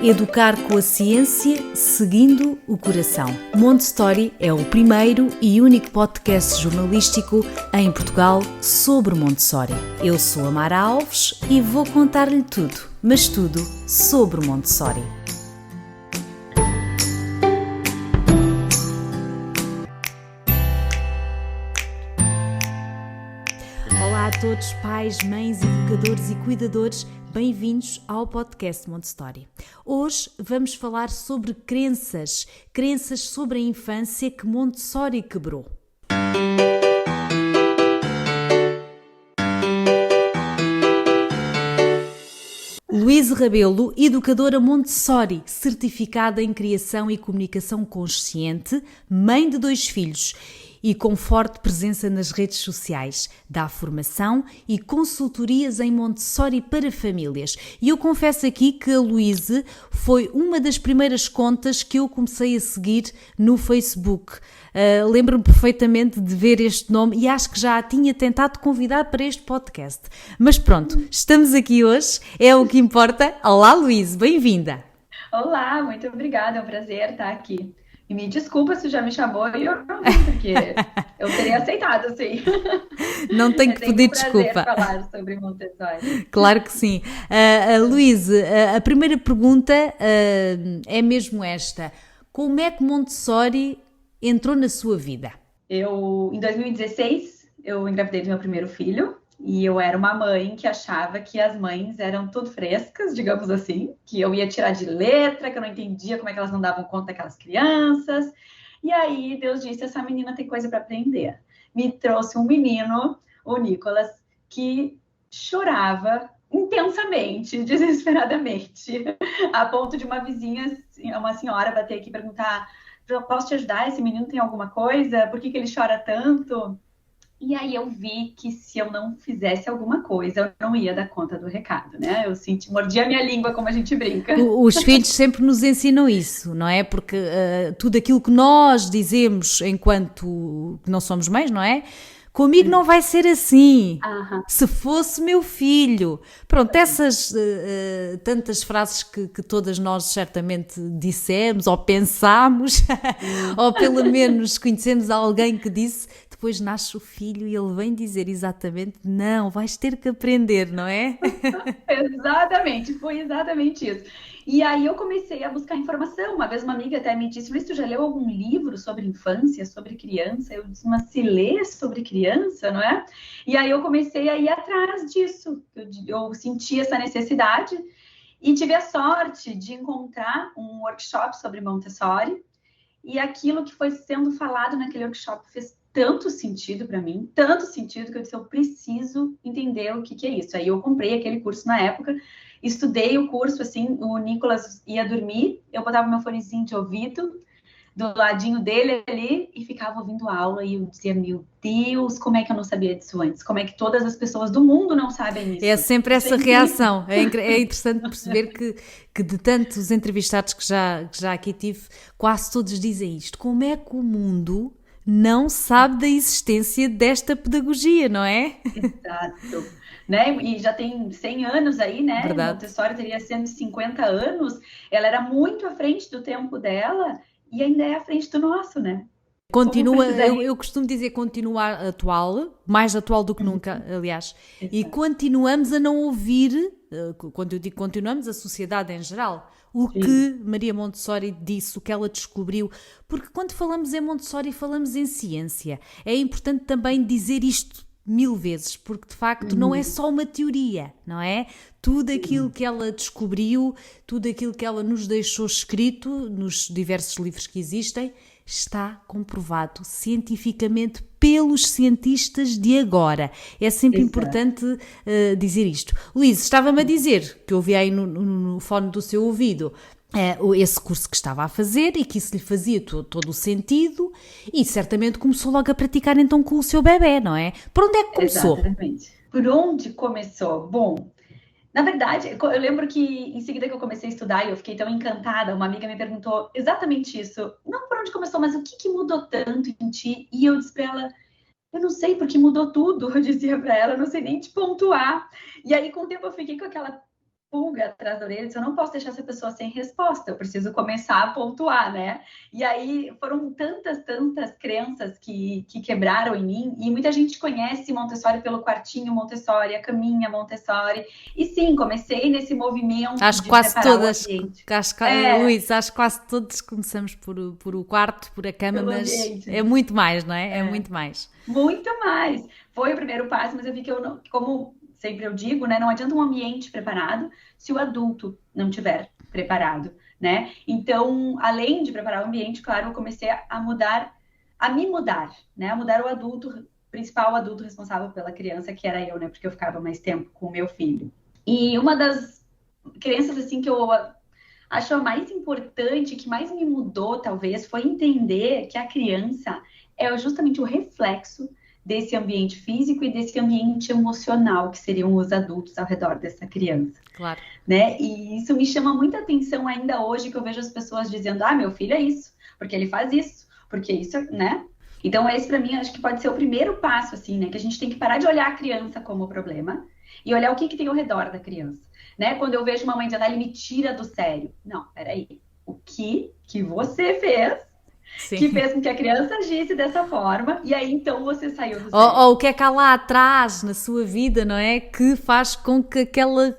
Educar com a ciência, seguindo o coração. Montessori é o primeiro e único podcast jornalístico em Portugal sobre Montessori. Eu sou a Mara Alves e vou contar-lhe tudo, mas tudo sobre Montessori. Olá a todos, pais, mães, educadores e cuidadores, bem-vindos ao podcast Montessori. Hoje vamos falar sobre crenças sobre a infância que Montessori quebrou. Luísa Rabelo, educadora Montessori, certificada em Criação e Comunicação Consciente, mãe de 2 filhos e com forte presença nas redes sociais, dá formação e consultorias em Montessori para famílias. E eu confesso aqui que a Luísa foi uma das primeiras contas que eu comecei a seguir no Facebook. Lembro-me perfeitamente de ver este nome e acho que já a tinha tentado convidar para este podcast. Mas pronto, estamos aqui hoje, é o que importa. Olá Luísa, bem-vinda! Olá, muito obrigada, é um prazer estar aqui. E me desculpa se já me chamou e eu não vi, porque eu teria aceitado, sim. Não tenho que pedir desculpa. É um prazer falar sobre Montessori. Claro que sim. Luísa, a primeira pergunta é mesmo esta. Como é que Montessori entrou na sua vida? Em 2016, eu engravidei do meu primeiro filho. E eu era uma mãe que achava que as mães eram tudo frescas, digamos assim, que eu ia tirar de letra, que eu não entendia como é que elas não davam conta daquelas crianças. E aí Deus disse, essa menina tem coisa para aprender. Me trouxe um menino, o Nicolas, que chorava intensamente, desesperadamente, a ponto de uma vizinha, uma senhora bater aqui e perguntar, posso te ajudar? Esse menino tem alguma coisa? Por que ele chora tanto? E aí eu vi que se eu não fizesse alguma coisa, eu não ia dar conta do recado, né? Eu mordia a minha língua, como a gente brinca. Os filhos sempre nos ensinam isso, não é? Porque tudo aquilo que nós dizemos enquanto não somos mães, não é? Comigo não vai ser assim, se fosse meu filho. Pronto, essas tantas frases que todas nós certamente dissemos ou pensámos, ou pelo menos conhecemos alguém que disse, depois nasce o filho e ele vem dizer exatamente, não, vais ter que aprender, não é? Exatamente, foi exatamente isso. E aí eu comecei a buscar informação. Uma vez uma amiga até me disse, mas tu já leu algum livro sobre infância, sobre criança? Eu disse, mas se lê sobre criança, não é? E aí eu comecei a ir atrás disso. Eu senti essa necessidade e tive a sorte de encontrar um workshop sobre Montessori. E aquilo que foi sendo falado naquele workshop fez tanto sentido para mim, tanto sentido que eu disse, eu preciso entender o que é isso. Aí eu comprei aquele curso na época, estudei o curso, assim, o Nicolas ia dormir, eu botava meu fonezinho de ouvido do ladinho dele ali e ficava ouvindo a aula e eu dizia, meu Deus, como é que eu não sabia disso antes? Como é que todas as pessoas do mundo não sabem isso? É sempre essa reação. É interessante perceber que de tantos entrevistados que já aqui tive, quase todos dizem isto. Como é que o mundo não sabe da existência desta pedagogia, não é? Exato. Né? E já tem 100 anos aí, né? Verdade. Montessori teria 150 anos. Ela era muito à frente do tempo dela e ainda é à frente do nosso, né? Continua, eu costumo dizer continuar atual, mais atual do que nunca, aliás. Exato. E continuamos a não ouvir, quando eu digo continuamos, a sociedade em geral, o Sim. que Maria Montessori disse, o que ela descobriu. Porque quando falamos em Montessori, falamos em ciência. É importante também dizer isto 1000 vezes, porque de facto não é só uma teoria, não é? Tudo aquilo que ela descobriu, tudo aquilo que ela nos deixou escrito nos diversos livros que existem, está comprovado cientificamente pelos cientistas de agora. É sempre importante dizer isto. Luísa, estava-me a dizer que eu ouvi aí no fone do seu ouvido esse curso que estava a fazer e que isso lhe fazia todo o sentido e certamente começou logo a praticar então com o seu bebê, não é? Por onde é que começou? Exatamente. Por onde começou? Bom, na verdade, eu lembro que em seguida que eu comecei a estudar e eu fiquei tão encantada, uma amiga me perguntou exatamente isso. Não por onde começou, mas o que mudou tanto em ti? E eu disse para ela, eu não sei porque mudou tudo, eu dizia para ela, eu não sei nem te pontuar. E aí com o tempo eu fiquei com aquela pulga atrás da orelha, eu não posso deixar essa pessoa sem resposta, eu preciso começar a pontuar, né? E aí foram tantas crenças que quebraram em mim, e muita gente conhece Montessori pelo quartinho Montessori, a caminha Montessori, e sim, comecei nesse movimento Acho de quase preparar todas, o ambiente. Luís, acho que quase todos começamos por o quarto, por a cama, Pelo mas ambiente. é muito mais, não é? É muito mais. Muito mais. Foi o primeiro passo, mas eu vi que eu não, como sempre eu digo, né, não adianta um ambiente preparado se o adulto não tiver preparado, né? Então, além de preparar o ambiente, claro, eu comecei a me mudar, né? A mudar o adulto, principal adulto responsável pela criança, que era eu, né? Porque eu ficava mais tempo com o meu filho. E uma das crenças, assim, que eu acho a mais importante, que mais me mudou, talvez, foi entender que a criança é justamente o reflexo desse ambiente físico e desse ambiente emocional, que seriam os adultos ao redor dessa criança. Claro. Né? E isso me chama muita atenção ainda hoje, que eu vejo as pessoas dizendo, meu filho é isso, porque ele faz isso, porque isso, né? Então, esse para mim, acho que pode ser o primeiro passo, assim, né? Que a gente tem que parar de olhar a criança como problema e olhar o que tem ao redor da criança, né? Quando eu vejo uma mãe dizendo, ele me tira do sério. Não, peraí. O que você fez que fez com que a criança agisse dessa forma, e aí então você saiu do sério. Ou o que é que há lá atrás na sua vida, não é? Que faz com que aquela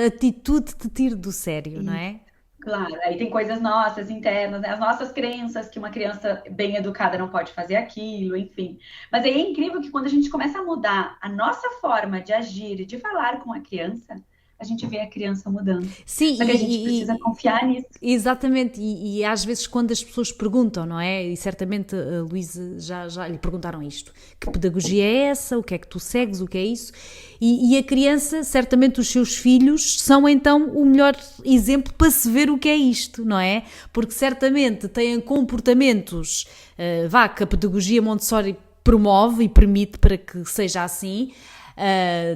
atitude te tire do sério, não é? Claro, aí tem coisas nossas, internas, né? As nossas crenças, que uma criança bem educada não pode fazer aquilo, enfim. Mas aí é incrível que quando a gente começa a mudar a nossa forma de agir e de falar com a criança, a gente vê a criança mudando. Sim, só que a gente precisa confiar nisso. Exatamente, e às vezes quando as pessoas perguntam, não é? E certamente a Luísa já lhe perguntaram isto. Que pedagogia é essa? O que é que tu segues? O que é isso? E a criança, certamente os seus filhos, são então o melhor exemplo para se ver o que é isto, não é? Porque certamente têm comportamentos, que a pedagogia Montessori promove e permite para que seja assim,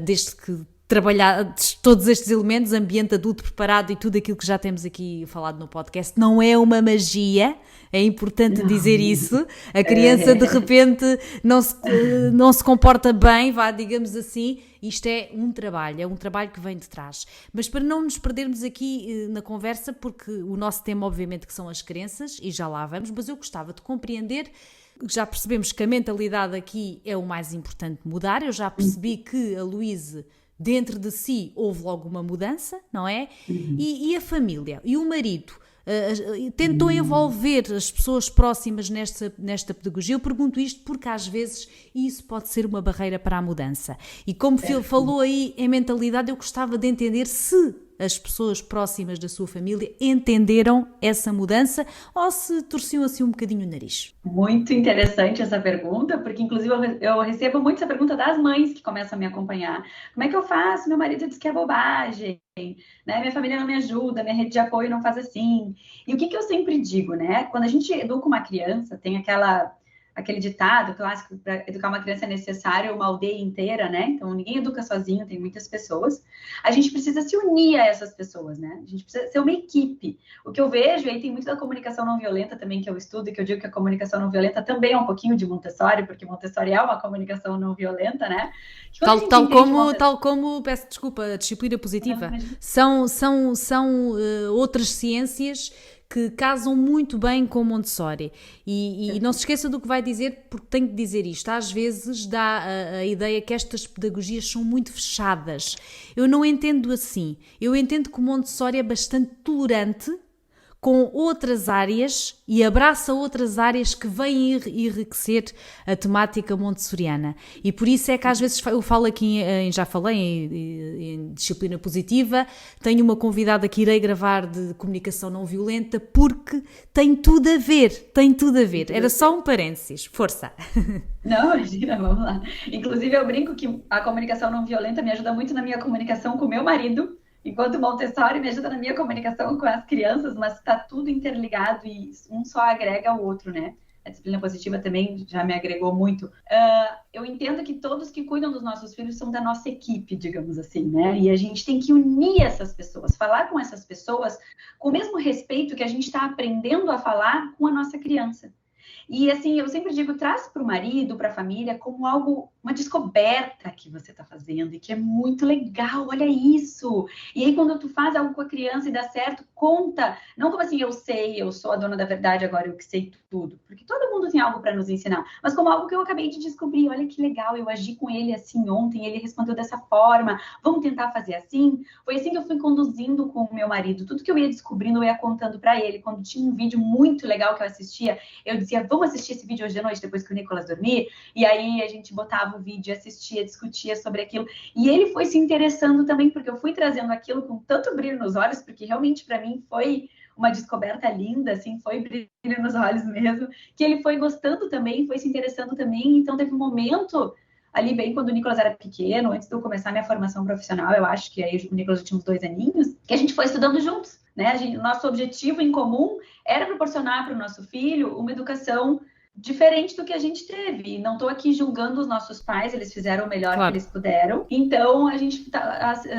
desde que trabalhar todos estes elementos, ambiente adulto preparado e tudo aquilo que já temos aqui falado no podcast, não é uma magia, é importante dizer isso. A criança de repente não se comporta bem, digamos assim. Isto é um trabalho que vem de trás. Mas para não nos perdermos aqui na conversa, porque o nosso tema obviamente que são as crenças, e já lá vamos, mas eu gostava de compreender. Já percebemos que a mentalidade aqui é o mais importante mudar. Eu já percebi que a Luísa, dentro de si, houve logo uma mudança, não é? E a família? E o marido? Tentou envolver as pessoas próximas nesta pedagogia? Eu pergunto isto porque às vezes isso pode ser uma barreira para a mudança. E como falou aí em mentalidade, eu gostava de entender se as pessoas próximas da sua família entenderam essa mudança ou se torciam assim um bocadinho o nariz. Muito interessante essa pergunta, porque inclusive eu recebo muito essa pergunta das mães que começam a me acompanhar. Como é que eu faço? Meu marido diz que é bobagem, né? Minha família não me ajuda, minha rede de apoio não faz assim. E o que eu sempre digo, né? Quando a gente educa uma criança, tem aquele ditado clássico, para educar uma criança é necessário uma aldeia inteira, né? Então, ninguém educa sozinho, tem muitas pessoas. A gente precisa se unir a essas pessoas, né? A gente precisa ser uma equipe. O que eu vejo, aí tem muito da comunicação não violenta também, que eu estudo, e que eu digo que a comunicação não violenta também é um pouquinho de Montessori, porque Montessori é uma comunicação não violenta, né? Tal como, peço desculpa, a disciplina positiva. São outras ciências que casam muito bem com Montessori. E não se esqueça do que vai dizer, porque tenho que dizer isto. Às vezes dá a ideia que estas pedagogias são muito fechadas. Eu não entendo assim. Eu entendo que o Montessori é bastante tolerante com outras áreas e abraça outras áreas que vêm enriquecer a temática montessoriana. E por isso é que às vezes eu falo aqui, já falei em disciplina positiva, tenho uma convidada que irei gravar de comunicação não violenta, porque tem tudo a ver. Era só um parênteses. Força! Não, imagina, vamos lá. Inclusive eu brinco que a comunicação não violenta me ajuda muito na minha comunicação com o meu marido, enquanto Montessori me ajuda na minha comunicação com as crianças, mas está tudo interligado e um só agrega o outro, né? A disciplina positiva também já me agregou muito. Eu entendo que todos que cuidam dos nossos filhos são da nossa equipe, digamos assim, né? E a gente tem que unir essas pessoas, falar com essas pessoas com o mesmo respeito que a gente está aprendendo a falar com a nossa criança. E assim, eu sempre digo, traz para o marido, para a família, como algo uma descoberta que você está fazendo e que é muito legal, olha isso. E aí, quando tu faz algo com a criança e dá certo, conta. Não como assim, eu sei, eu sou a dona da verdade, agora eu que sei tudo. Porque todo mundo tem algo para nos ensinar. Mas como algo que eu acabei de descobrir, olha que legal, eu agi com ele assim ontem, ele respondeu dessa forma, vamos tentar fazer assim. Foi assim que eu fui conduzindo com o meu marido. Tudo que eu ia descobrindo, eu ia contando para ele. Quando tinha um vídeo muito legal que eu assistia, eu dizia, vamos assistir esse vídeo hoje à noite, depois que o Nicolas dormir? E aí a gente botava o vídeo, assistia, discutia sobre aquilo. E ele foi se interessando também, porque eu fui trazendo aquilo com tanto brilho nos olhos, porque realmente para mim foi uma descoberta linda, assim, foi brilho nos olhos mesmo, que ele foi gostando também, foi se interessando também. Então teve um momento ali bem quando o Nicolas era pequeno, antes de eu começar minha formação profissional, eu acho que aí o Nicolas já tinha uns 2 aninhos, que a gente foi estudando juntos, né? Nosso objetivo em comum era proporcionar para o nosso filho uma educação diferente do que a gente teve. Não estou aqui julgando os nossos pais, eles fizeram o melhor que eles puderam. Então, a gente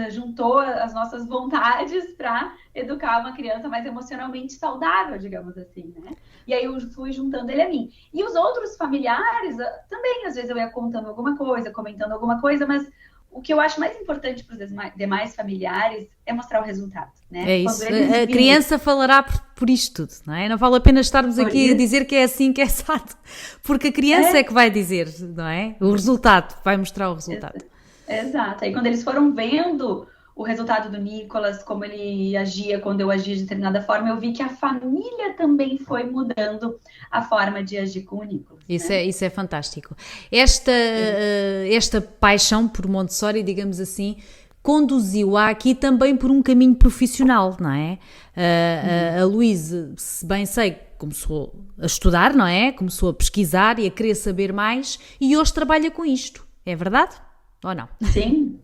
juntou as nossas vontades para educar uma criança mais emocionalmente saudável, digamos assim, né? E aí eu fui juntando ele a mim. E os outros familiares, também, às vezes eu ia contando alguma coisa, comentando alguma coisa, mas o que eu acho mais importante para os demais familiares é mostrar o resultado, né? É isso. A criança falará por isto tudo, não é? Não vale a pena estarmos aqui a dizer que é assim, que é assado, porque a criança é que vai dizer, não é? O resultado, vai mostrar o resultado. Exato. Aí quando eles foram vendo o resultado do Nicolas, como ele agia quando eu agia de determinada forma, eu vi que a família também foi mudando a forma de agir com o Nicolas. Isso é fantástico. Esta paixão por Montessori, digamos assim, conduziu-a aqui também por um caminho profissional, não é? A Luísa, se bem sei, começou a estudar, não é? Começou a pesquisar e a querer saber mais e hoje trabalha com isto. É verdade ou não? Sim,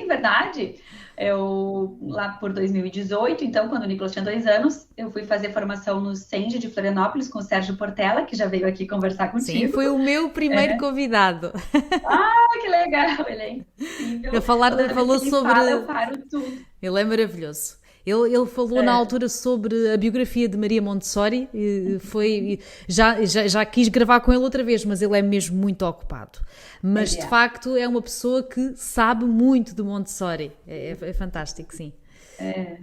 verdade. Eu, lá por 2018, então, quando o Nicolas tinha 2 anos, eu fui fazer formação no SEND de Florianópolis com o Sérgio Portela, que já veio aqui conversar contigo. Sim, foi o meu primeiro convidado. Ah, que legal, ele é incrível. Falou sobre... eu paro tudo. Ele é maravilhoso. Ele falou na altura sobre a biografia de Maria Montessori, já quis gravar com ele outra vez, mas ele é mesmo muito ocupado. Mas de facto é uma pessoa que sabe muito de Montessori, é fantástico, sim.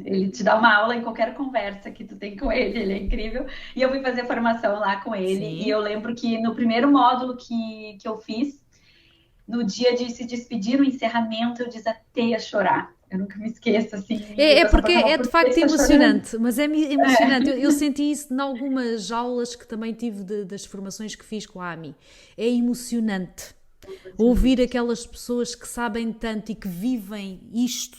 Ele te dá uma aula em qualquer conversa que tu tem com ele é incrível. E eu fui fazer formação lá com ele, sim. E eu lembro que no primeiro módulo que eu fiz, no dia de se despedir, no encerramento, eu desatei a chorar. Eu nunca me esqueço, assim. Porque é de facto emocionante, mas é emocionante. Eu senti isso em algumas aulas que também tive das formações que fiz com a AMI. É emocionante ouvir aquelas pessoas que sabem tanto e que vivem isto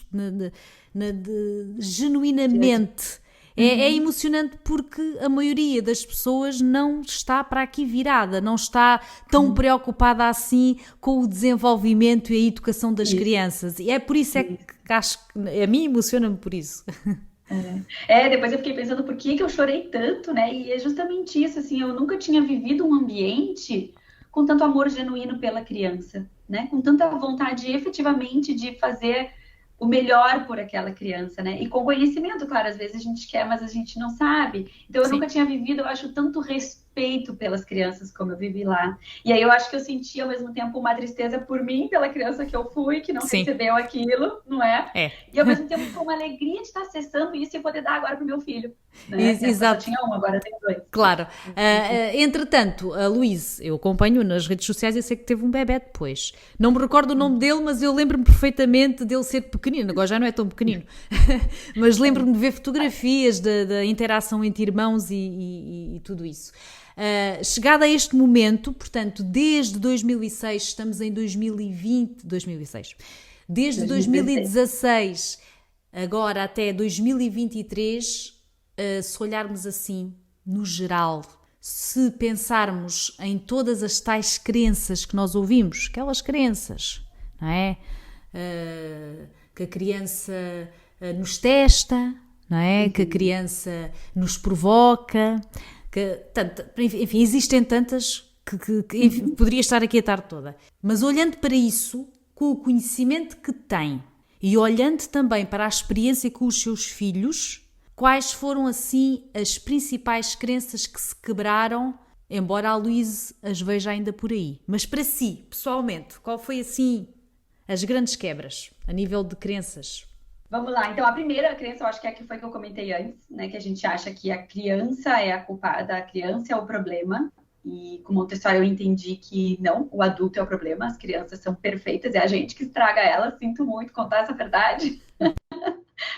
genuinamente. É emocionante porque a maioria das pessoas não está para aqui virada, não está tão preocupada assim com o desenvolvimento e a educação das crianças. E é por isso que acho que a mim emociona-me por isso. Depois eu fiquei pensando por que eu chorei tanto, né? E é justamente isso, assim, eu nunca tinha vivido um ambiente com tanto amor genuíno pela criança, né? Com tanta vontade efetivamente de fazer o melhor por aquela criança, né? E com conhecimento, claro, às vezes a gente quer, mas a gente não sabe. Então eu nunca tinha vivido, eu acho, tanto respeito pelas crianças como eu vivi lá. E aí eu acho que eu senti ao mesmo tempo uma tristeza por mim, pela criança que eu fui, que não recebeu aquilo, não é? E ao mesmo tempo com uma alegria de estar acessando isso e poder dar agora pro meu filho. Né? Exato. Eu tinha um, agora tenho 2. Claro. Entretanto, a Luísa, eu acompanho nas redes sociais e sei que teve um bebé depois. Não me recordo o nome dele, mas eu lembro-me perfeitamente dele ser pequenino. Agora já não é tão pequenino. Mas lembro-me de ver fotografias da interação entre irmãos e tudo isso. Chegado a este momento, portanto, desde 2006, estamos em 2006. Desde 2016, agora até 2023, se olharmos assim, no geral, se pensarmos em todas as tais crenças que nós ouvimos, aquelas crenças, não é? Que a criança nos testa, não é? Que a criança nos provoca, enfim, existem tantas que enfim, poderia estar aqui a tarde toda. Mas olhando para isso, com o conhecimento que tem e olhando também para a experiência com os seus filhos, quais foram assim as principais crenças que se quebraram embora a Luíse as veja ainda por aí. Mas para si, pessoalmente, qual foi assim as grandes quebras a nível de crenças? Vamos lá, então a primeira crença, eu acho que é a que foi que eu comentei antes, né? Que a gente acha que a criança é a culpada, a criança é o problema. E com Montessori eu entendi que não, o adulto é o problema, as crianças são perfeitas, é a gente que estraga elas, sinto muito contar essa verdade.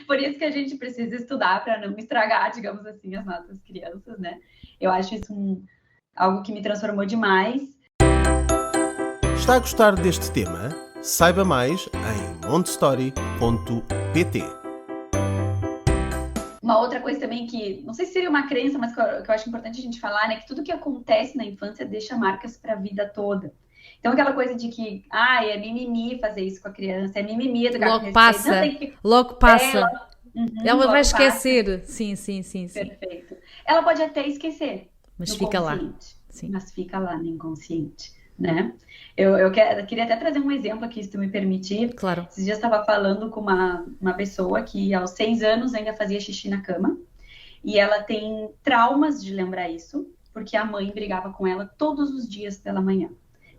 Por isso que a gente precisa estudar para não estragar, digamos assim, as nossas crianças, né? Eu acho isso algo que me transformou demais. Está a gostar deste tema? Saiba mais em montessori.pt. Uma outra coisa também que, não sei se seria uma crença, mas que eu acho importante a gente falar, né? Que tudo que acontece na infância deixa marcas para a vida toda. Então, aquela coisa de que, é mimimi fazer isso com a criança, é mimimi educar com respeito. Logo passa. Ela vai esquecer. Passa. Sim. Perfeito. Ela pode até esquecer. Mas fica lá. Sim. Mas fica lá no inconsciente, né? Eu queria até trazer um exemplo aqui, se tu me permitir. Claro. Esses dias eu estava falando com uma pessoa que aos 6 anos ainda fazia xixi na cama. E ela tem traumas de lembrar isso, porque a mãe brigava com ela todos os dias pela manhã.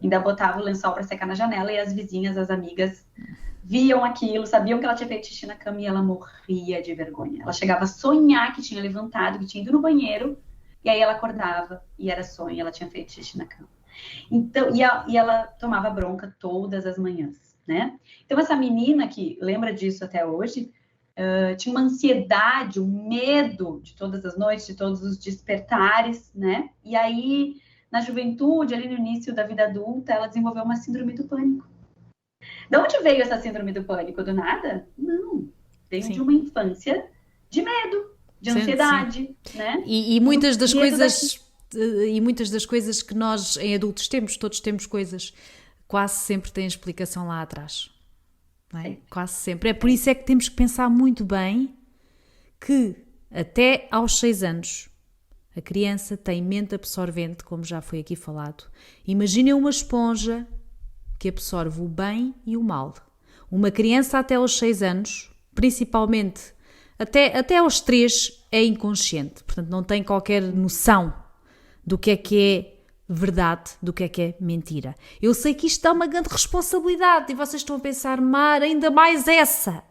Ainda botava o lençol para secar na janela e as vizinhas, as amigas, viam aquilo, sabiam que ela tinha feito xixi na cama e ela morria de vergonha. Ela chegava a sonhar que tinha levantado, que tinha ido no banheiro, e aí ela acordava e era sonho, ela tinha feito xixi na cama. Então, e ela tomava bronca todas as manhãs, né? Então, essa menina que lembra disso até hoje, tinha uma ansiedade, um medo de todas as noites, de todos os despertares, né? E aí, na juventude, ali no início da vida adulta, ela desenvolveu uma síndrome do pânico. De onde veio essa síndrome do pânico? Do nada? Não. Veio de uma infância de medo, de ansiedade, né? E muitas das coisas... E muitas das coisas que nós, em adultos, todos temos coisas, quase sempre têm explicação lá atrás. Não é? Quase sempre. É por isso é que temos que pensar muito bem que até aos 6 anos a criança tem mente absorvente, como já foi aqui falado. Imaginem uma esponja que absorve o bem e o mal. Uma criança até aos 6 anos, principalmente até aos 3, é inconsciente. Portanto, não tem qualquer noção do que é verdade, do que é mentira. Eu sei que isto dá uma grande responsabilidade e vocês estão a pensar, Mar, ainda mais essa.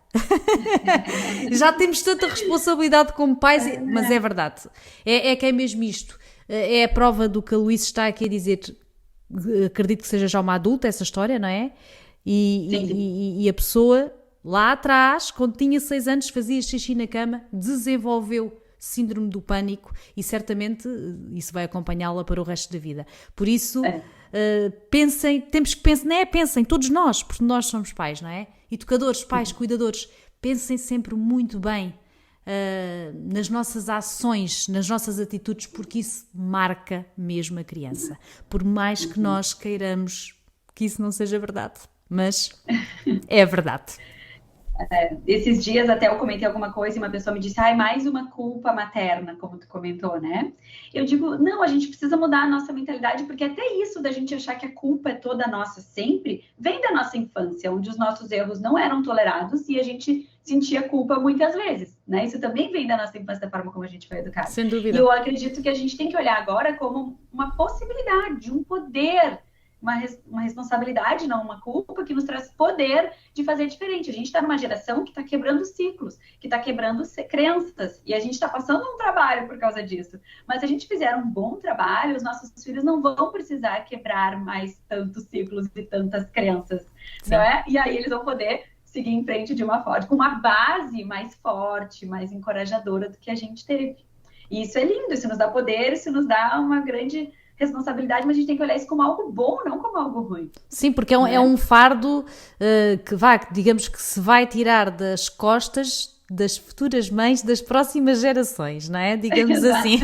Já temos tanta responsabilidade como pais, mas é verdade. É que é mesmo isto. É a prova do que a Luísa está aqui a dizer. Acredito que seja já uma adulta essa história, não é? E a pessoa lá atrás, quando tinha 6 anos, fazia xixi na cama, desenvolveu síndrome do pânico e certamente isso vai acompanhá-la para o resto da vida. Por isso, pensem, temos que pensem, todos nós, porque nós somos pais, não é? Educadores, pais, cuidadores, pensem sempre muito bem nas nossas ações, nas nossas atitudes, porque isso marca mesmo a criança. Por mais que nós queiramos que isso não seja verdade, mas é verdade. Esses dias até eu comentei alguma coisa e uma pessoa me disse, mais uma culpa materna, como tu comentou, né? Eu digo, não, a gente precisa mudar a nossa mentalidade, porque até isso da gente achar que a culpa é toda nossa sempre, vem da nossa infância, onde os nossos erros não eram tolerados e a gente sentia culpa muitas vezes, né? Isso também vem da nossa infância, da forma como a gente foi educado. Sem dúvida. E eu acredito que a gente tem que olhar agora como uma possibilidade, um poder, uma responsabilidade, não uma culpa, que nos traz poder de fazer diferente. A gente está numa geração que está quebrando ciclos, que está quebrando crenças, e a gente está passando um trabalho por causa disso. Mas se a gente fizer um bom trabalho, os nossos filhos não vão precisar quebrar mais tantos ciclos e tantas crenças, não é? E aí eles vão poder seguir em frente de uma forma, com uma base mais forte, mais encorajadora do que a gente teve. E isso é lindo, isso nos dá poder, isso nos dá uma grande responsabilidade, mas a gente tem que olhar isso como algo bom, não como algo ruim. Sim, porque é um fardo digamos que se vai tirar das costas das futuras mães das próximas gerações, não é? Digamos assim.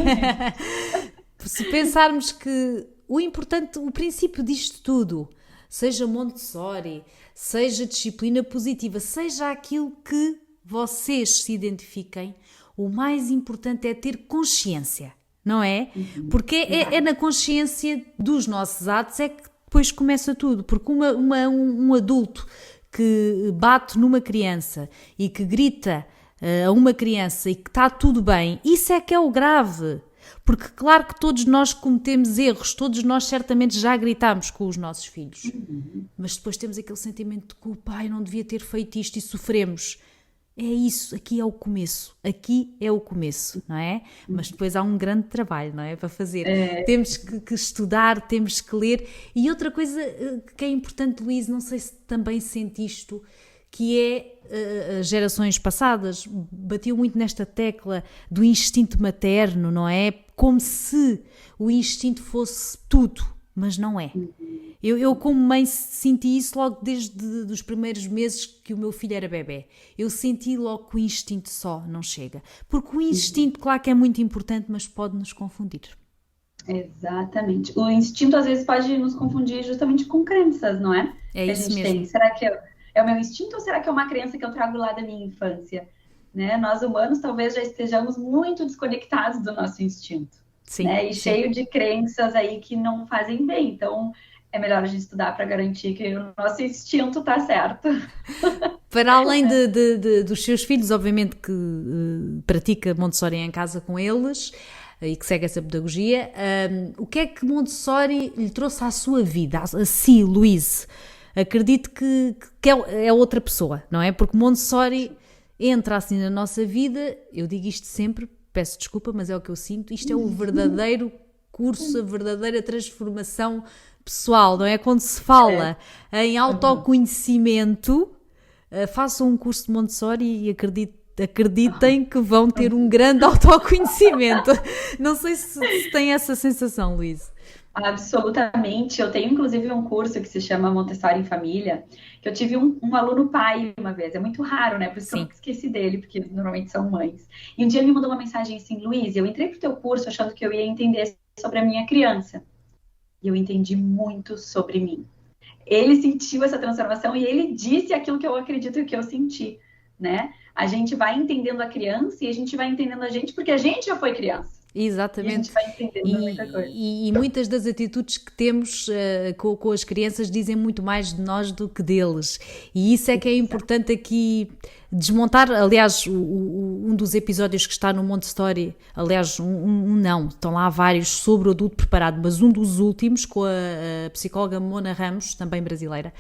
Se pensarmos que o princípio disto tudo, seja Montessori, seja disciplina positiva, seja aquilo que vocês se identifiquem, o mais importante é ter consciência. Não é? Porque é na consciência dos nossos atos é que depois começa tudo. Porque um adulto que bate numa criança e que grita a uma criança e que está tudo bem, isso é que é o grave. Porque claro que todos nós cometemos erros, todos nós certamente já gritámos com os nossos filhos, mas depois temos aquele sentimento de culpa, ai, não devia ter feito isto e sofremos. É isso, aqui é o começo, não é? Mas depois há um grande trabalho, não é? Para fazer. Temos que estudar, temos que ler. E outra coisa que é importante, Luís, não sei se também sentiste isto, que é as gerações passadas batiam muito nesta tecla do instinto materno, não é? Como se o instinto fosse tudo, mas não é. Eu como mãe senti isso logo desde os primeiros meses que o meu filho era bebé. Eu senti logo que o instinto só não chega. Porque o instinto, claro que é muito importante, mas pode nos confundir. Exatamente. O instinto às vezes pode nos confundir justamente com crenças, não é? É que isso a gente mesmo. tem. Será que é o meu instinto ou será que é uma crença que eu trago lá da minha infância? Né? Nós humanos talvez já estejamos muito desconectados do nosso instinto. Sim, né? E sim. cheio de crenças aí que não fazem bem. Então, é melhor a gente estudar para garantir que o nosso instinto está certo. Para além dos seus filhos, obviamente que pratica Montessori em casa com eles e que segue essa pedagogia, o que é que Montessori lhe trouxe à sua vida, a si, Luís? Acredito que é outra pessoa, não é? Porque Montessori entra assim na nossa vida, eu digo isto sempre, peço desculpa, mas é o que eu sinto, isto é o verdadeiro curso, a verdadeira transformação pessoal, não é? Quando se fala em autoconhecimento, façam um curso de Montessori e acreditem que vão ter um grande autoconhecimento. Não sei se tem essa sensação, Luís. Absolutamente. Eu tenho, inclusive, um curso que se chama Montessori em Família, que eu tive um aluno pai uma vez. É muito raro, né? Por isso que eu nunca esqueci dele, porque normalmente são mães. E um dia ele me mandou uma mensagem assim, Luís, eu entrei pro teu curso achando que eu ia entender sobre a minha criança. E eu entendi muito sobre mim. Ele sentiu essa transformação e ele disse aquilo que eu acredito que eu senti, né? A gente vai entendendo a criança e a gente vai entendendo a gente porque a gente já foi criança. Exatamente. E a gente vai entendendo muita coisa. E muitas das atitudes que temos com as crianças dizem muito mais de nós do que deles. E isso é que é importante aqui desmontar. Aliás, um dos episódios que está no Montessori, aliás, não, estão lá vários sobre o adulto preparado, mas um dos últimos, com a psicóloga Mona Ramos, também brasileira,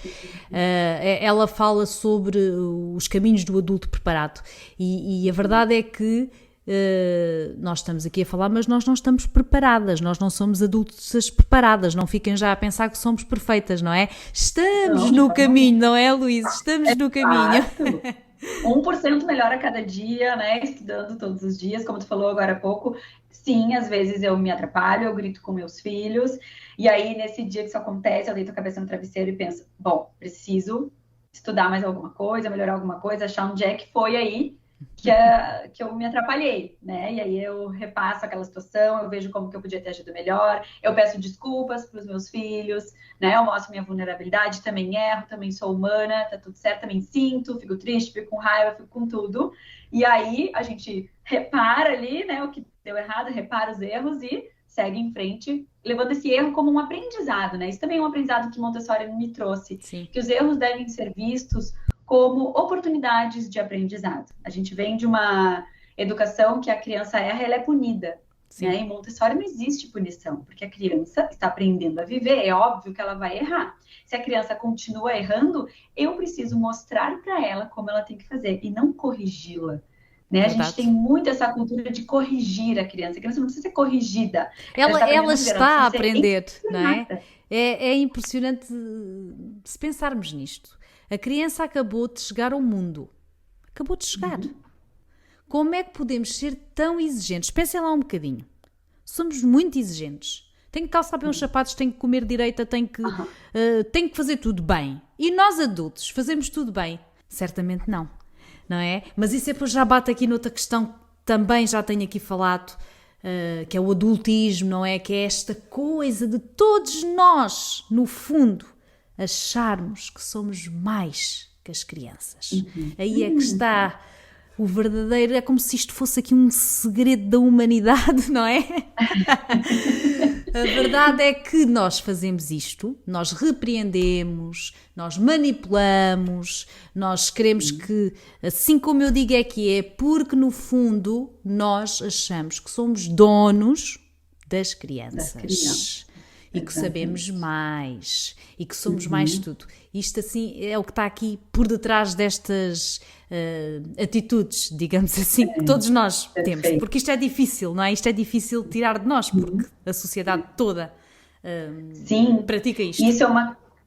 ela fala sobre os caminhos do adulto preparado. E a verdade é que nós estamos aqui a falar, mas nós não estamos preparadas, nós não somos adultas preparadas, não fiquem já a pensar que somos perfeitas, não é? Estamos no caminho, não é, Luís? Estamos no caminho. 1% melhor a cada dia, né? Estudando todos os dias, como tu falou agora há pouco. Sim, às vezes eu me atrapalho, eu grito com meus filhos, e aí nesse dia que isso acontece, eu deito a cabeça no travesseiro e penso, bom, preciso estudar mais alguma coisa, melhorar alguma coisa, achar onde é que foi aí que eu me atrapalhei, né? E aí eu repasso aquela situação, eu vejo como que eu podia ter agido melhor, eu peço desculpas para os meus filhos, né? Eu mostro minha vulnerabilidade, também erro, também sou humana, tá tudo certo, também sinto, fico triste, fico com raiva, fico com tudo. E aí a gente repara ali, né? O que deu errado, repara os erros e segue em frente, levando esse erro como um aprendizado, né? Isso também é um aprendizado que Montessori me trouxe, Sim. Que os erros devem ser vistos como oportunidades de aprendizado. A gente vem de uma educação que a criança erra, ela é punida. Né? Em Montessori não existe punição, porque a criança está aprendendo a viver, é óbvio que ela vai errar. Se a criança continua errando, eu preciso mostrar para ela como ela tem que fazer e não corrigi-la. Né? A gente tem muito essa cultura de corrigir a criança. A criança não precisa ser corrigida. Ela está a aprender, não é? É impressionante se pensarmos nisto. A criança acabou de chegar ao mundo. Acabou de chegar. Como é que podemos ser tão exigentes? Pensem lá um bocadinho. Somos muito exigentes. Tenho que calçar bem os sapatos, tenho que comer direita, tenho que fazer tudo bem. E nós adultos fazemos tudo bem? Certamente não. Não é? Mas isso depois já bate aqui noutra questão que também já tenho aqui falado, que é o adultismo, não é? Que é esta coisa de todos nós, no fundo, acharmos que somos mais que as crianças. Aí é que está o verdadeiro, é como se isto fosse aqui um segredo da humanidade, não é? A verdade é que nós fazemos isto, nós repreendemos, nós manipulamos, nós queremos que, assim como eu digo é que é, porque no fundo nós achamos que somos donos das crianças. E que sabemos mais, e que somos mais tudo. Isto assim é o que está aqui por detrás destas atitudes, digamos assim, que todos nós temos. Porque isto é difícil, não é? Isto é difícil tirar de nós, porque a sociedade toda pratica isto. Isso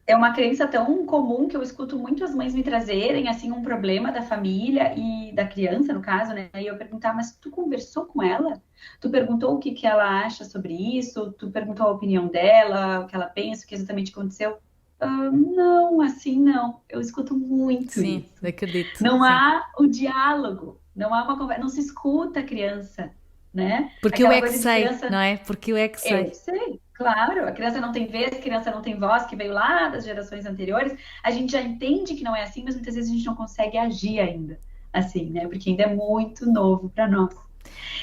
é uma crença tão comum que eu escuto muito as mães me trazerem, assim, um problema da família e da criança, no caso, né? E eu perguntar, mas tu conversou com ela? Tu perguntou o que ela acha sobre isso? Tu perguntou a opinião dela, o que ela pensa, o que exatamente aconteceu? Não, assim não. Eu escuto muito Sim, isso. acredito. Não há o diálogo, não há uma conversa, não se escuta a criança, né? Porque Aquela eu é que coisa de sei, criança, não é? Porque eu é que sei. eu sei, claro, a criança não tem vez, a criança não tem voz, que veio lá das gerações anteriores. A gente já entende que não é assim, mas muitas vezes a gente não consegue agir ainda assim, né? Porque ainda é muito novo para nós.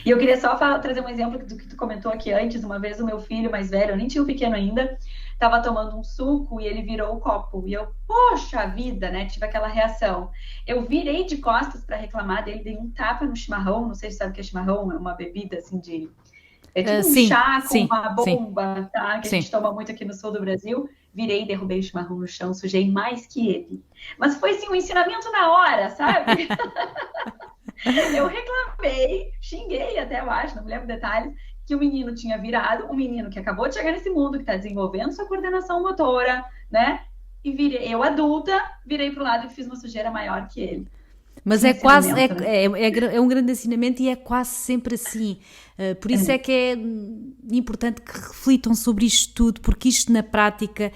E eu queria só trazer um exemplo do que tu comentou aqui antes. Uma vez o meu filho mais velho, eu nem tinha o pequeno ainda, estava tomando um suco e ele virou o copo. E eu, poxa vida, né? Tive aquela reação. Eu virei de costas para reclamar dele, dei um tapa no chimarrão. Não sei se sabe o que é chimarrão, é uma bebida assim de... É tipo um chá com uma bomba, tá? Que a gente toma muito aqui no sul do Brasil. Virei e derrubei o chimarrão no chão, sujei mais que ele. Mas foi assim um ensinamento na hora, sabe? Eu reclamei, xinguei até, eu acho, não me lembro detalhes, que o menino tinha virado, um menino que acabou de chegar nesse mundo, que está desenvolvendo sua coordenação motora, né? E eu adulta, virei pro lado e fiz uma sujeira maior que ele. Mas é quase, é um grande ensinamento e é quase sempre assim. Por isso é que é importante que reflitam sobre isto tudo, porque isto na prática,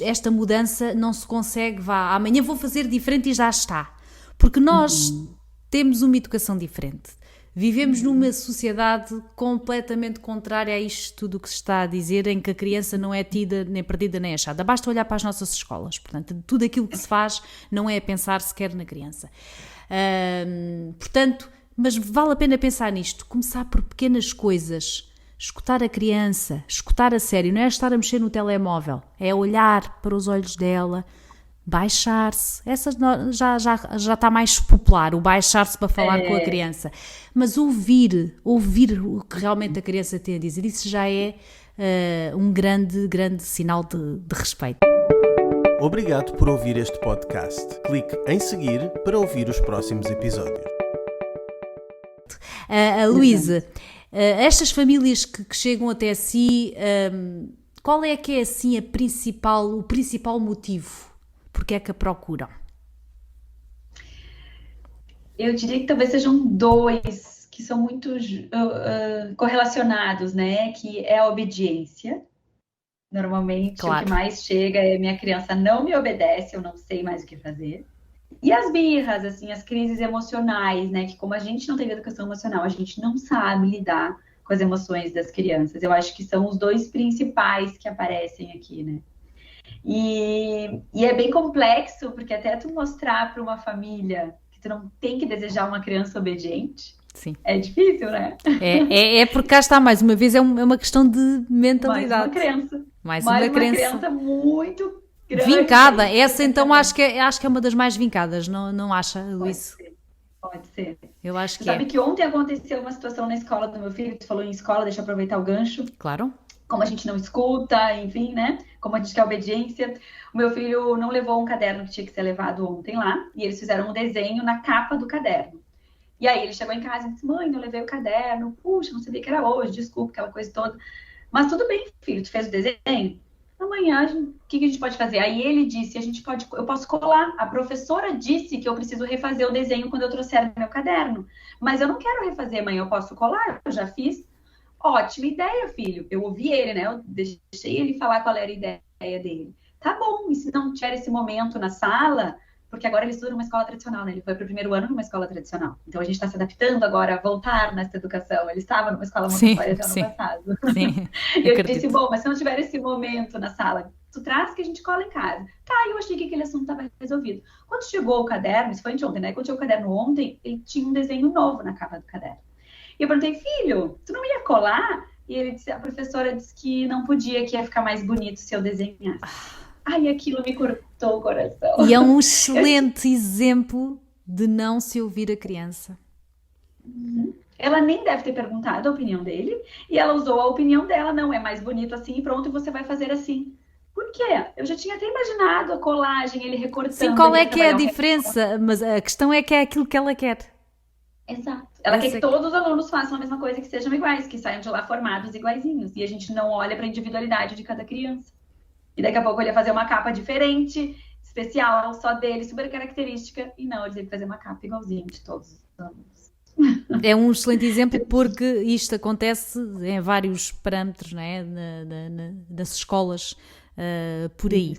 esta mudança não se consegue, amanhã vou fazer diferente e já está. Porque nós temos uma educação diferente. Vivemos numa sociedade completamente contrária a isto tudo o que se está a dizer, em que a criança não é tida, nem perdida, nem achada. Basta olhar para as nossas escolas. Portanto, tudo aquilo que se faz não é pensar sequer na criança. Portanto, mas vale a pena pensar nisto. Começar por pequenas coisas. Escutar a criança, escutar a sério. Não é estar a mexer no telemóvel. É olhar para os olhos dela, baixar-se, essa já está mais popular, o baixar-se para falar com a criança, mas ouvir o que realmente a criança tem a dizer, isso já é um grande sinal de respeito. Obrigado por ouvir este podcast. Clique em seguir para ouvir os próximos episódios. Luísa, estas famílias que chegam até si, qual é que é assim o principal motivo? Porque é que a procuram? Eu diria que talvez sejam dois que são muito correlacionados, né? Que é a obediência. Normalmente, claro. O que mais chega é minha criança não me obedece, eu não sei mais o que fazer. E as birras, assim, as crises emocionais, né? Que como a gente não tem educação emocional, a gente não sabe lidar com as emoções das crianças. Eu acho que são os dois principais que aparecem aqui, né? E é bem complexo, porque até tu mostrar para uma família que tu não tem que desejar uma criança obediente, sim. É difícil, né? É porque cá está, mais uma vez, é uma questão de mentalidade. Mais uma crença muito grande. Vincada, essa então acho que é uma das mais vincadas, não acha, Luís? Pode ser. Eu acho que Sabe que ontem aconteceu uma situação na escola do meu filho, tu falou em escola, deixa eu aproveitar o gancho. Claro. Como a gente não escuta, enfim, né? Como a gente quer obediência. O meu filho não levou um caderno que tinha que ser levado ontem lá, e eles fizeram um desenho na capa do caderno. E aí ele chegou em casa e disse, mãe, não levei o caderno, puxa, não sabia que era hoje, desculpa, aquela coisa toda. Mas tudo bem, filho, tu fez o desenho? Amanhã, o que a gente pode fazer? Aí ele disse, eu posso colar. A professora disse que eu preciso refazer o desenho quando eu trouxer meu caderno. Mas eu não quero refazer, mãe, eu posso colar, eu já fiz. Ótima ideia, filho. Eu ouvi ele, né? Eu deixei ele falar qual era a ideia dele. Tá bom, e se não tiver esse momento na sala, porque agora ele estuda numa escola tradicional, né? Ele foi para o primeiro ano numa escola tradicional. Então a gente está se adaptando agora a voltar nessa educação. Ele estava numa escola Montessori até ano passado. Sim, eu disse, bom, mas se não tiver esse momento na sala, tu traz que a gente cola em casa. Tá, eu achei que aquele assunto estava resolvido. Quando chegou o caderno, isso foi anteontem, né? Quando chegou o caderno ontem, ele tinha um desenho novo na capa do caderno. E eu perguntei, filho, tu não ia colar? E a professora disse que não podia, que ia ficar mais bonito se eu desenhasse. Ai, aquilo me cortou o coração. E é um excelente exemplo de não se ouvir a criança. Ela nem deve ter perguntado a opinião dele, e ela usou a opinião dela, não, é mais bonito assim, e pronto, e você vai fazer assim. Por quê? Eu já tinha até imaginado a colagem, ele recortando. Sim, qual é que é a diferença? Mas a questão é que é aquilo que ela quer. Exato. Ela quer que todos os alunos façam a mesma coisa, que sejam iguais, que saiam de lá formados iguaizinhos. E a gente não olha para a individualidade de cada criança. E daqui a pouco ele ia fazer uma capa diferente, especial, só dele, super característica. E não, ele teve que fazer uma capa igualzinha de todos os alunos. É um excelente exemplo porque isto acontece em vários parâmetros, não é? Das escolas por aí.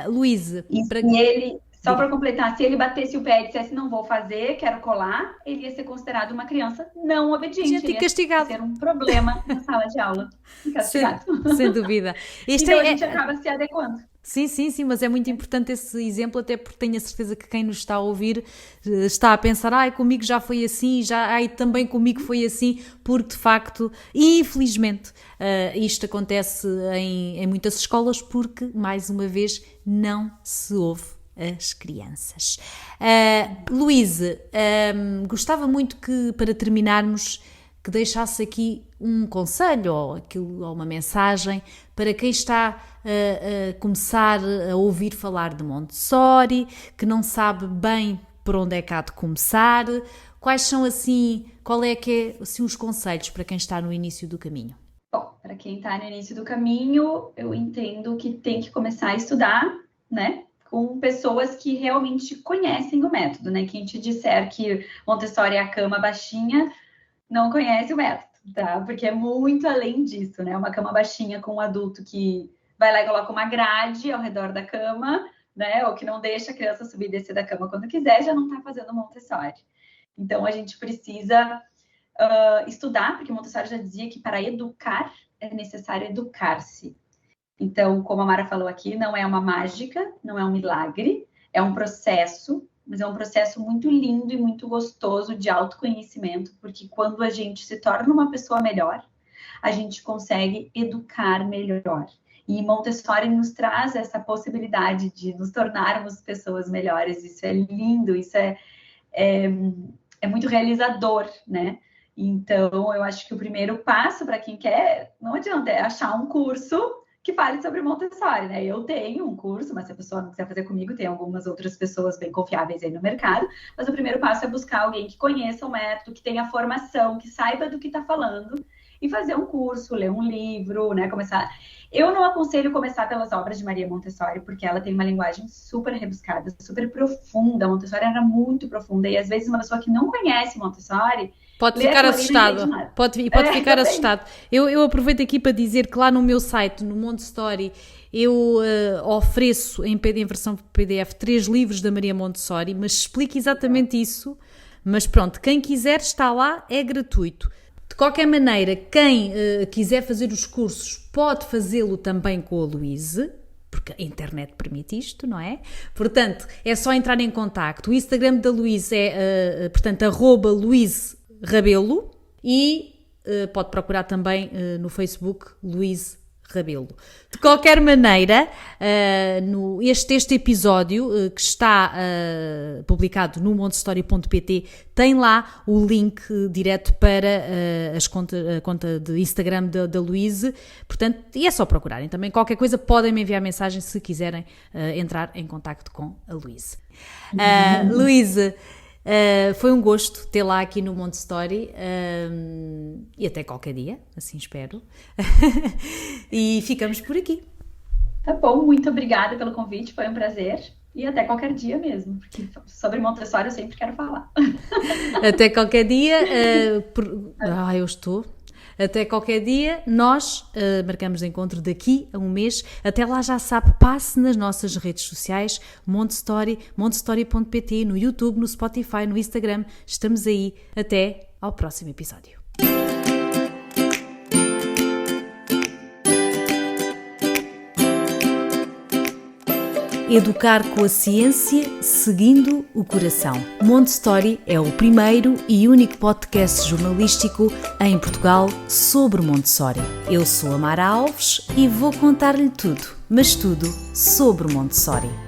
Luísa, ele, só para completar, se ele batesse o pé e dissesse não vou fazer, quero colar, ele ia ser considerado uma criança não obediente. Gente, ele castigado. Ia ser um problema na sala de aula. Castigado. Sem dúvida. Então a gente acaba se adequando. Sim, mas é muito importante esse exemplo, até porque tenho a certeza que quem nos está a ouvir está a pensar, comigo já foi assim, também comigo foi assim, porque de facto, infelizmente, isto acontece em muitas escolas porque, mais uma vez, não se ouve as crianças. Luísa, gostava muito que, para terminarmos, que deixasse aqui um conselho ou uma mensagem para quem está a começar a ouvir falar de Montessori, que não sabe bem por onde é que há de começar. Qual é que é assim, os conselhos para quem está no início do caminho? Bom, para quem está no início do caminho, eu entendo que tem que começar a estudar, né? Com pessoas que realmente conhecem o método, né? Quem te disser que Montessori é a cama baixinha, não conhece o método, tá? Porque é muito além disso, né? Uma cama baixinha com um adulto que vai lá e coloca uma grade ao redor da cama, né? Ou que não deixa a criança subir e descer da cama quando quiser, já não tá fazendo Montessori. Então, a gente precisa estudar, porque Montessori já dizia que para educar é necessário educar-se. Então, como a Mara falou aqui, não é uma mágica, não é um milagre, é um processo, mas é um processo muito lindo e muito gostoso de autoconhecimento, porque quando a gente se torna uma pessoa melhor, a gente consegue educar melhor. E Montessori nos traz essa possibilidade de nos tornarmos pessoas melhores. Isso é lindo, isso é muito realizador, né? Então, eu acho que o primeiro passo para quem quer, não adianta, é achar um curso que fale sobre Montessori, né? Eu tenho um curso, mas se a pessoa não quiser fazer comigo, tem algumas outras pessoas bem confiáveis aí no mercado. Mas o primeiro passo é buscar alguém que conheça o método, que tenha formação, que saiba do que está falando, e fazer um curso, ler um livro, né? Começar. Eu não aconselho começar pelas obras de Maria Montessori, porque ela tem uma linguagem super rebuscada, super profunda. Montessori era muito profunda, e às vezes uma pessoa que não conhece Montessori pode ficar assustado. Pode ficar assustado. Eu aproveito aqui para dizer que lá no meu site, no Montessori, eu ofereço em versão PDF 3 livros da Maria Montessori, mas explico exatamente isso. Mas pronto, quem quiser está lá, é gratuito. De qualquer maneira, quem quiser fazer os cursos pode fazê-lo também com a Luísa, porque a internet permite isto, não é? Portanto, é só entrar em contacto. O Instagram da Luísa é, portanto, @LuísRabelo e pode procurar também no Facebook Luís Rabelo. De qualquer maneira, este episódio que está publicado no montessori.pt tem lá o link direto para a conta de Instagram da Luísa, portanto, e é só procurarem também. Qualquer coisa podem me enviar mensagem se quiserem entrar em contacto com a Luísa. Luísa, foi um gosto tê-la aqui no Montessori e até qualquer dia, assim espero. E ficamos por aqui. Tá bom, muito obrigada pelo convite, foi um prazer. E até qualquer dia mesmo, porque sobre Montessori eu sempre quero falar. Até qualquer dia. Eu estou. Até qualquer dia, nós marcamos de encontro daqui a um mês. Até lá já sabe, passe nas nossas redes sociais, Montessori, montessori.pt, no YouTube, no Spotify, no Instagram. Estamos aí. Até ao próximo episódio. Educar com a ciência, seguindo o coração. Montessori é o primeiro e único podcast jornalístico em Portugal sobre Montessori. Eu sou a Mara Alves e vou contar-lhe tudo, mas tudo sobre Montessori.